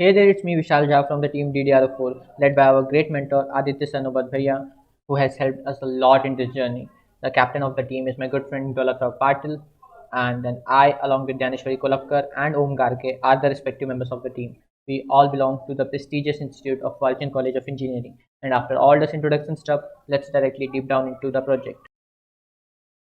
Hey there, it's me Vishal Jha from the team DDR4, led by our great mentor Aditya Sanubad Bhaiya, who has helped us a lot in this journey. The captain of the team is my good friend Dolakrao Patil, and then I, along with Daneshwari Kolapkar and Om Garke, are the respective members of the team. We all belong to the prestigious Institute of Walchand College of Engineering. And after all this introduction stuff, let's directly deep down into the project.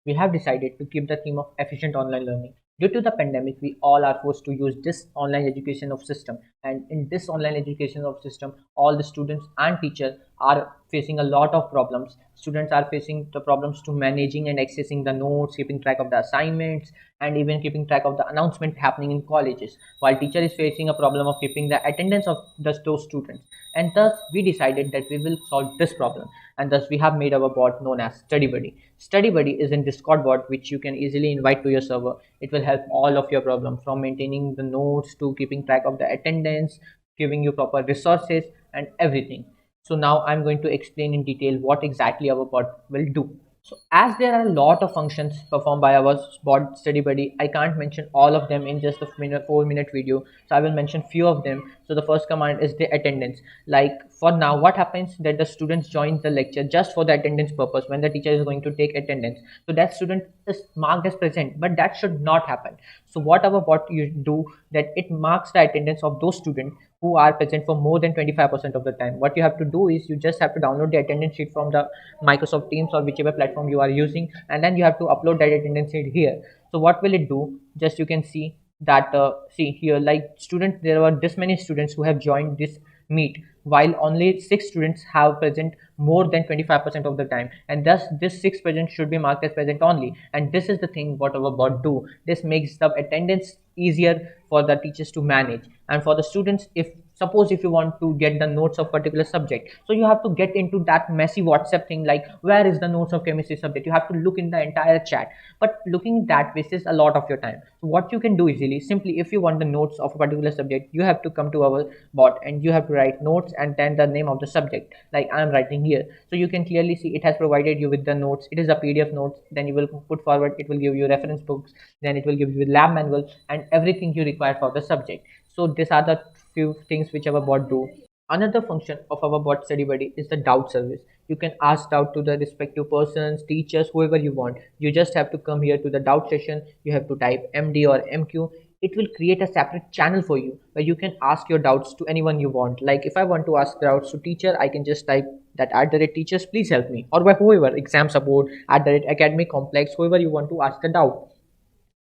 We have decided to keep the theme of efficient online learning. Due to the pandemic, we all are forced to use this online education of system. And in this online education of system, all the students and teachers are facing a lot of problems. Students are facing the problems to managing and accessing the notes, keeping track of the assignments, and even keeping track of the announcement happening in colleges. While teacher is facing a problem of keeping the attendance of those students. And thus, we decided that we will solve this problem, and thus we have made our bot known as StudyBuddy. StudyBuddy is a Discord bot which you can easily invite to your server. It will help all of your problems from maintaining the notes to keeping track of the attendance, giving you proper resources and everything. So now I'm going to explain in detail what exactly our bot will do. So as there are a lot of functions performed by our bot StudyBuddy, I can't mention all of them in just a 4-minute video. So I will mention few of them. So the first command is the attendance. Like for now, what happens that the students join the lecture just for the attendance purpose when the teacher is going to take attendance. So that student is marked as present, but that should not happen. So what our bot you do that it marks the attendance of those students who are present for more than 25% of the time. What you have to do is you just have to download the attendance sheet from the Microsoft Teams or whichever platform you are using, and then you have to upload that attendance sheet here. So what will it do? Just you can see that see here, like students, there were this many students who have joined this meet, while only 6 students have present more than 25% of the time, and thus this 6 present should be marked as present only. And this is the thing what our bot do. This makes the attendance easier for the teachers to manage, and for the students, if suppose if you want to get the notes of particular subject, so you have to get into that messy WhatsApp thing like where is the notes of chemistry subject, you have to look in the entire chat, but looking that wastes a lot of your time. So what you can do easily, simply if you want the notes of a particular subject, you have to come to our bot and you have to write notes and then the name of the subject, like I am writing here. So you can clearly see it has provided you with the notes. It is a PDF notes, then you will put forward, it will give you reference books, then it will give you lab manual and everything you require for the subject. So these are the few things which our bot do. Another function of our bot StudyBuddy is the doubt service. You can ask doubt to the respective persons, teachers, whoever you want. You just have to come here to the doubt session. You have to type MD or MQ. It will create a separate channel for you where you can ask your doubts to anyone you want. Like if I want to ask doubts to teacher, I can just type that at the rate teachers please help me, or by whoever, exam support, at the rate academic complex, whoever you want to ask the doubt.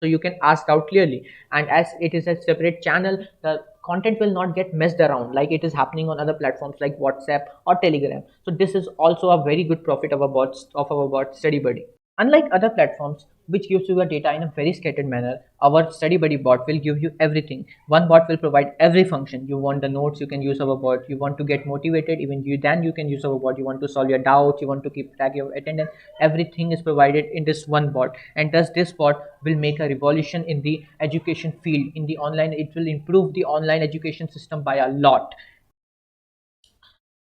So you can ask out clearly, and as it is a separate channel, the content will not get messed around like it is happening on other platforms like WhatsApp or Telegram. So this is also a very good profit of our bot StudyBuddy. Unlike other platforms, which gives you your data in a very scattered manner, our StudyBuddy bot will give you everything. One bot will provide every function. You want the notes, you can use our bot. You want to get motivated, even you can use our bot. You want to solve your doubts, you want to keep track of your attendance. Everything is provided in this one bot, and thus this bot will make a revolution in the education field. In the online, it will improve the online education system by a lot.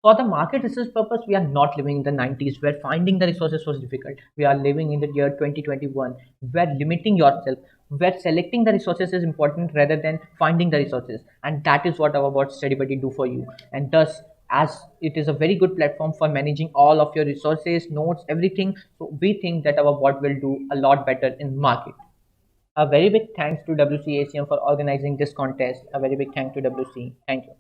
For the market research purpose, we are not living in the 90s where finding the resources was difficult. We are living in the year 2021 where limiting yourself, where selecting the resources is important rather than finding the resources. And that is what our bot StudyBuddy do for you. And thus, as it is a very good platform for managing all of your resources, notes, everything, so we think that our bot will do a lot better in market. A very big thanks to WCACM for organizing this contest. A very big thank to WC. Thank you.